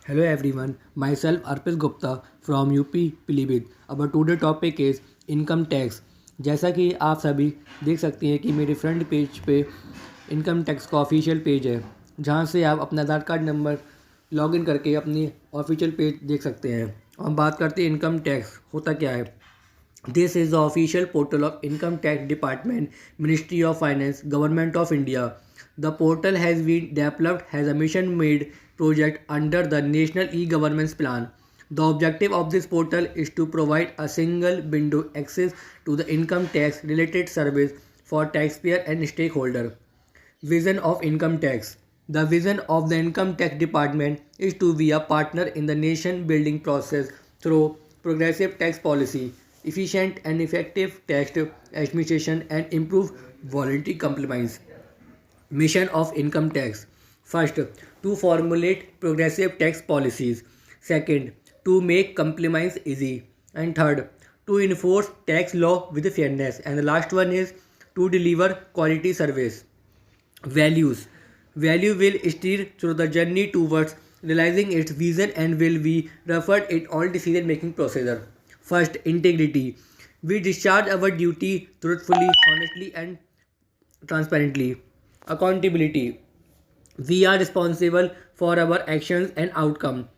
Hello everyone, myself Arpit Gupta from UP Pilibhit. Our today topic is income tax. जैसा कि आप सभी देख सकते हैं कि मेरे फ्रंट पेज पे इनकम टैक्स का ऑफिशियल पेज है, जहां से आप अपना आधार कार्ड नंबर लॉगिन करके अपनी ऑफिशियल पेज देख सकते हैं. हम बात करते हैं इनकम टैक्स होता क्या है. This is the official portal of Income Tax Department, Ministry of Finance, Government of India. The portal has been developed as a mission-made project under the National E-Governance Plan. The objective of this portal is to provide a single window access to the income tax related service for taxpayer and stakeholder. Vision of income tax. The vision of the income tax department is to be a partner in the nation building process through progressive tax policy, efficient and effective tax administration, and improve voluntary compliance. Mission of income tax. First, to formulate progressive tax policies. Second, to make compliance easy. And third, to enforce tax law with fairness. And the last one is to deliver quality service. Values. Value will steer through the journey towards realizing its vision and will be referred in all decision making procedure. First, integrity. We discharge our duty truthfully, honestly, and transparently. Accountability. We are responsible for our actions and outcome.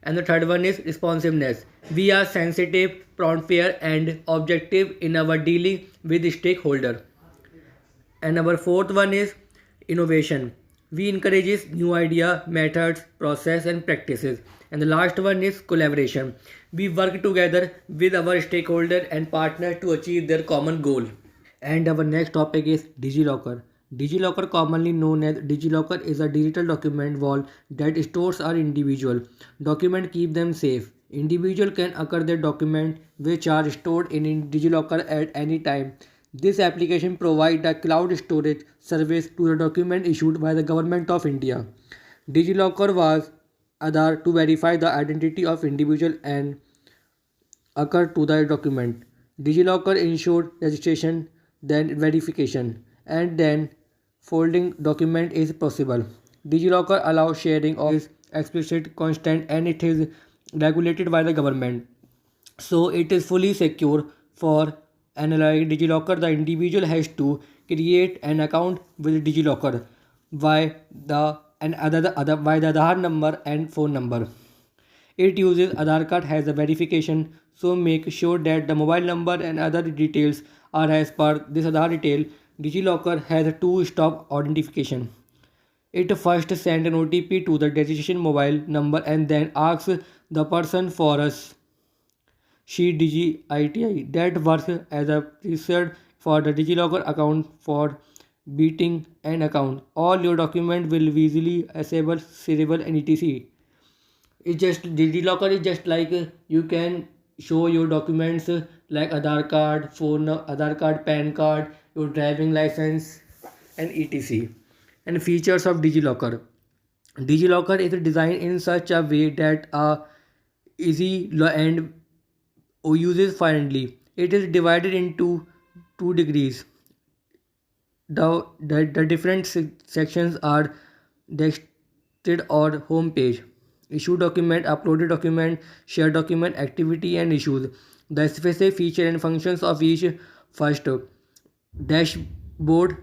And the third one is responsiveness. We are sensitive, prompt, fair, and objective in our dealing with stakeholder. And our fourth one is innovation. We encourages new idea, methods, process, and practices. And the last one is collaboration. We work together with our stakeholder and partner to achieve their common goal. And our next topic is DigiLocker. DigiLocker, commonly known as DigiLocker, is a digital document vault that stores our individual document, keep them safe. Individual can acquire their document which are stored in DigiLocker at any time. This application provides a cloud storage service to the document issued by the Government of India. DigiLocker was Aadhaar to verify the identity of individual and occur to the document. DigiLocker ensured registration, then verification, and then folding document is possible. DigiLocker allows sharing of is explicit, constant, and it is regulated by the government. So it is fully secure. For analyze DigiLocker, the individual has to create an account with DigiLocker by the Aadhaar number and phone number. It uses Aadhaar card as a verification, so make sure that the mobile number and other details are as per this Aadhaar detail. DigiLocker has a two-stop authentication. It first sends an OTP to the registration mobile number and then asks the person for us she DigiITI that works as a preset for the DigiLocker account for beating an account. All your documents will be easily accessible, searchable, and etc. It's just DigiLocker is just like you can show your documents like Aadhaar card, Aadhaar card, PAN card, your driving license, and etc. And features of DigiLocker. DigiLocker is designed in such a way that easy and uses friendly. It is divided into two degrees. The different sections are desktop or home page. Issue document, uploaded document, share document, activity and issues. The specific feature and functions of each. First, dashboard.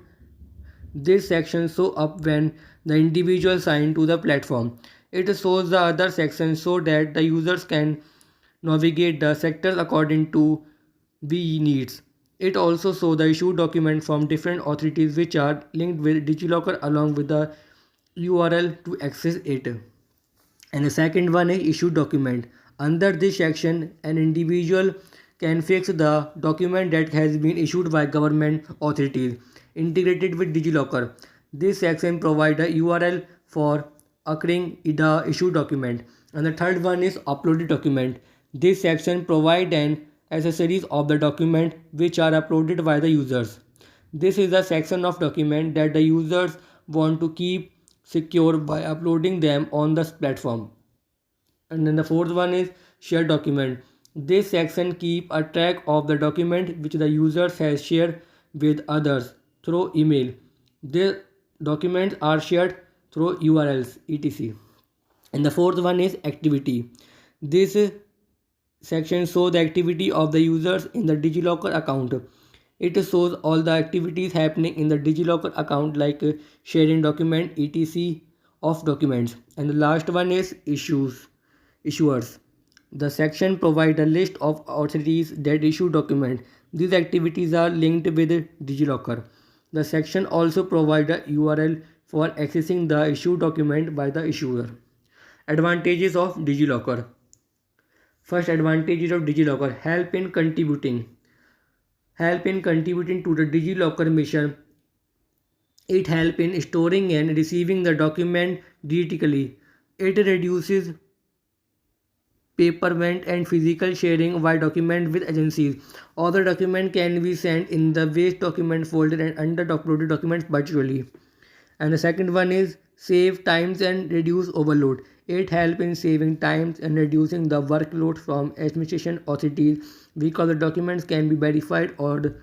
This section shows up when the individual sign to the platform. It shows the other sections so that the users can navigate the sectors according to the needs. It also shows the issued document from different authorities which are linked with DigiLocker along with the URL to access it. And the second one is issue document. Under this section, an individual can fix the document that has been issued by government authorities integrated with DigiLocker. This section provides a URL for acquiring the issue document. And the third one is uploaded document. This section provides an accessories of the document which are uploaded by the users. This is the section of document that the users want to keep secure by uploading them on the platform. And then the fourth one is share document. This section keep a track of the document which the users has shared with others through email. The documents are shared through URLs etc. And the fourth one is activity. This section shows the activity of the users in the DigiLocker account. It shows all the activities happening in the DigiLocker account like sharing document, etc. of documents. And the last one is issuers. The section provides a list of authorities that issue documents. These activities are linked with DigiLocker. The section also provides a URL for accessing the issued document by the issuer. Advantages of DigiLocker. First advantages of DigiLocker: help in contributing to the DigiLocker mission. It helps in storing and receiving the document digitally. It reduces paperwork and physical sharing while document with agencies. All the document can be sent in the waste document folder and under uploaded documents virtually. And the second one is save times and reduce overload. It helps in saving times and reducing the workload from administration authorities because the documents can be verified or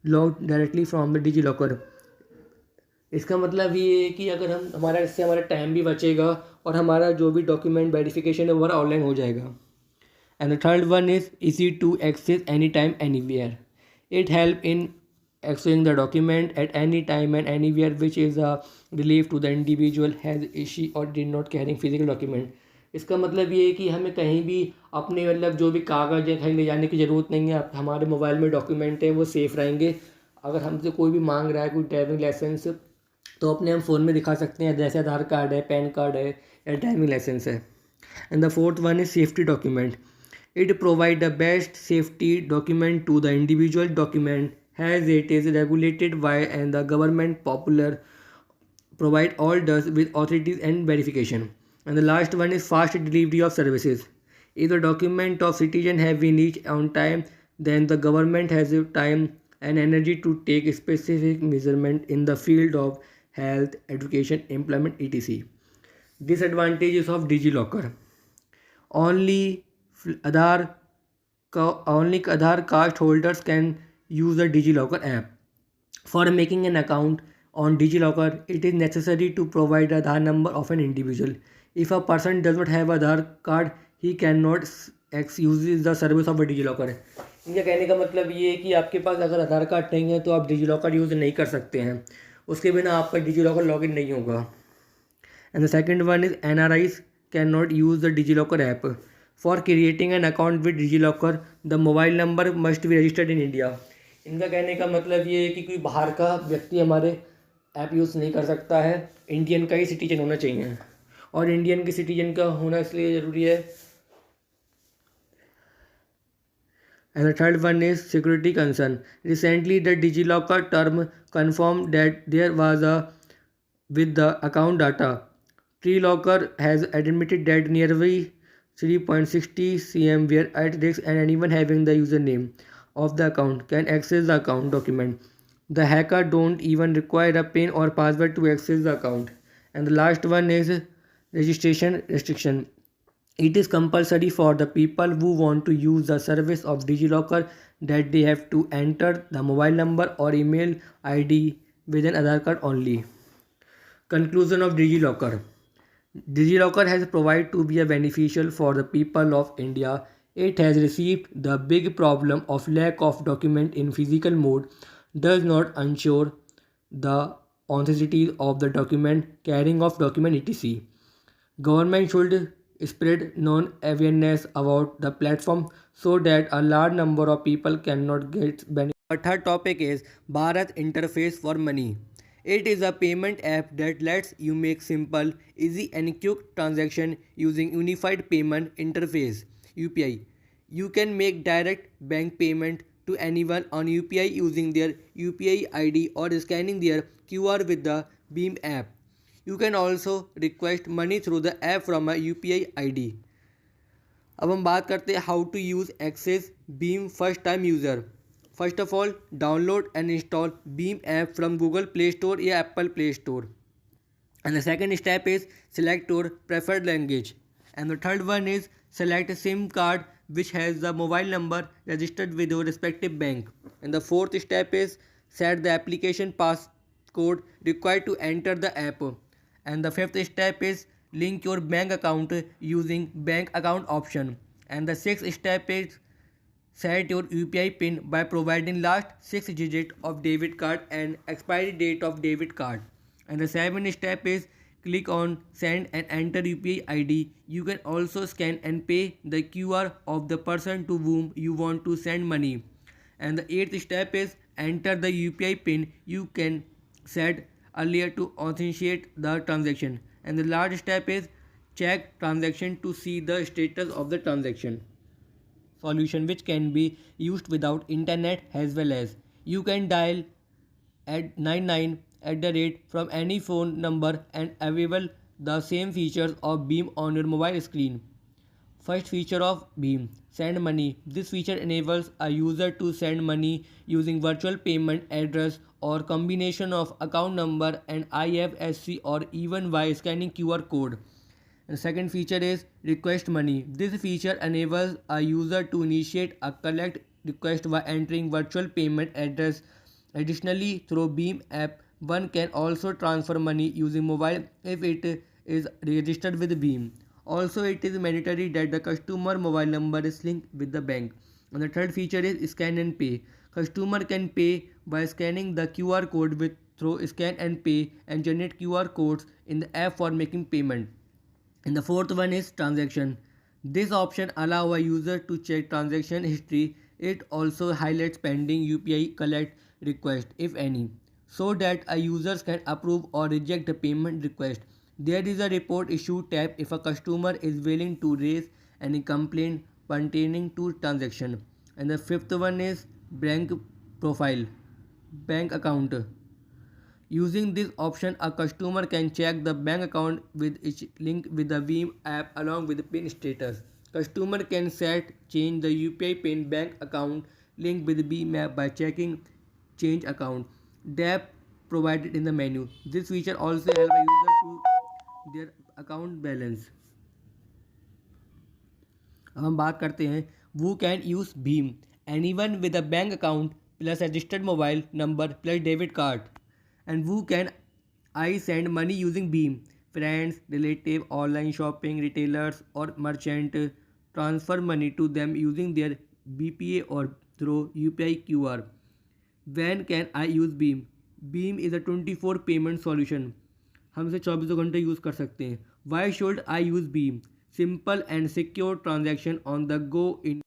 logged directly from the DigiLocker. इसका मतलब ये है कि अगर हम हमारा इससे हमारा टाइम भी बचेगा और हमारा जो भी डॉक्यूमेंट वेरिफिकेशन है वो ऑनलाइन हो जाएगा. And the third one is easy to access any time anywhere. It help in accessing the document at any time and anywhere, which is a relief to the individual has she or did not carrying physical document. इसका मतलब ये है कि हमें कहीं भी अपने मतलब जो भी कागज़ है कहीं ले जाने की ज़रूरत नहीं है. हमारे मोबाइल में डॉक्यूमेंट है वो सेफ़ रहेंगे. अगर हमसे कोई भी मांग रहा है कोई ड्राइविंग लाइसेंस तो अपने हम फ़ोन में दिखा सकते हैं, जैसे आधार कार्ड है, पैन कार्ड है या ड्राइविंग लाइसेंस है. And the fourth one is safety document. It provide the best safety document to the individual document as it is regulated by and the government popular provide all does with authorities and verification. And the last one is fast delivery of services. If the document of citizen have been reached on time, then the government has the time and energy to take specific measurement in the field of health, education, employment, etc. Disadvantages of DigiLocker. Only Aadhaar only Aadhaar card holders can use the DigiLocker app. For making an account on DigiLocker, it is necessary to provide the Aadhaar number of an individual. If a person does not have Aadhaar card, he cannot use the service of a DigiLocker. इनका कहने का मतलब ये है कि आपके पास अगर आधार card नहीं है तो आप DigiLocker यूज़ नहीं कर सकते हैं. उसके बिना आपका DigiLocker लॉगिन नहीं होगा. And the second one is NRIs can not use the DigiLocker app. For creating an account with DigiLocker, the mobile number must be registered in India. इनका कहने का मतलब ये है कि कोई बाहर का व्यक्ति हमारे ऐप यूज़ नहीं कर सकता है. इंडियन का ही सिटीजन होना चाहिए और इंडियन के सिटीजन का होना इसलिए ज़रूरी है. And the third one is security concern. Recently the DigiLocker term confirm that there was a with the account data. Treelocker has admitted that nearly 3.60 cm were at risk and anyone having the username of the account can access the account document. The hacker don't even require a PIN or password to access the account. And the last one is registration restriction. It is compulsory for the people who want to use the service of DigiLocker that they have to enter the mobile number or email ID with an Aadhaar card only. Conclusion of DigiLocker. DigiLocker has proved to be a beneficial for the people of India. It has received the big problem of lack of document in physical mode, does not ensure the authenticity of the document, carrying of document etc. Government should spread non-awareness about the platform so that a large number of people cannot get benefit. Our third topic is Bharat Interface for Money. It is a payment app that lets you make simple, easy and quick transaction using Unified Payment Interface (UPI). You can make direct bank payment to anyone on UPI using their UPI ID or scanning their QR with the Beam app. You can also request money through the app from a UPI ID. अब हम बात करते हैं how to use access beam first time user. First of all, download and install Beam app from Google Play Store or Apple Play Store. And the second step is select your preferred language. And the third one is select a SIM card which has the mobile number registered with your respective bank. And the fourth step is set the application passcode required to enter the app. And the fifth step is link your bank account using bank account option. And the sixth step is set your UPI pin by providing last 6 digits of debit card and expiry date of debit card. And the seventh step is click on send and enter UPI ID. You can also scan and pay the QR of the person to whom you want to send money. And the eighth step is enter the UPI pin you can set earlier to authenticate the transaction. And the last step is check transaction to see the status of the transaction solution, which can be used without internet as well as you can dial at 99 at the rate from any phone number and available the same features of Beam on your mobile screen. First feature of Beam, send money. This feature enables a user to send money using virtual payment address or combination of account number and IFSC or even by scanning QR code. The second feature is request money. This feature enables a user to initiate a collect request by entering virtual payment address. Additionally, through Beam app, one can also transfer money using mobile if it is registered with Beam. Also, it is mandatory that the customer mobile number is linked with the bank. And the third feature is scan and pay. Customer can pay by scanning the QR code with through scan and pay and generate QR codes in the app for making payment. And the fourth one is transaction. This option allows a user to check transaction history. It also highlights pending UPI collect request, if any, so that a user can approve or reject the payment request. There is a report issue tab if a customer is willing to raise any complaint pertaining to transaction. And the fifth one is bank profile, bank account. Using this option, a customer can check the bank account with its link with the Beam app along with the PIN status. Customer can change the UPI PIN bank account link with the Beam app by checking change account tab provided in the menu. This feature also helps a user to their account balance. अब हम बात करते हैं who can use Beam. Anyone with a bank account plus registered mobile number plus debit card. And who can I send money using Beam? Friends, relative, online shopping, retailers or merchant transfer money to them using their BPA or through UPI QR. When can I use Beam? Beam is a 24 payment solution. हम इसे 24 घंटे use कर सकते हैं. Why should I use Beam? Simple and secure transaction on the go in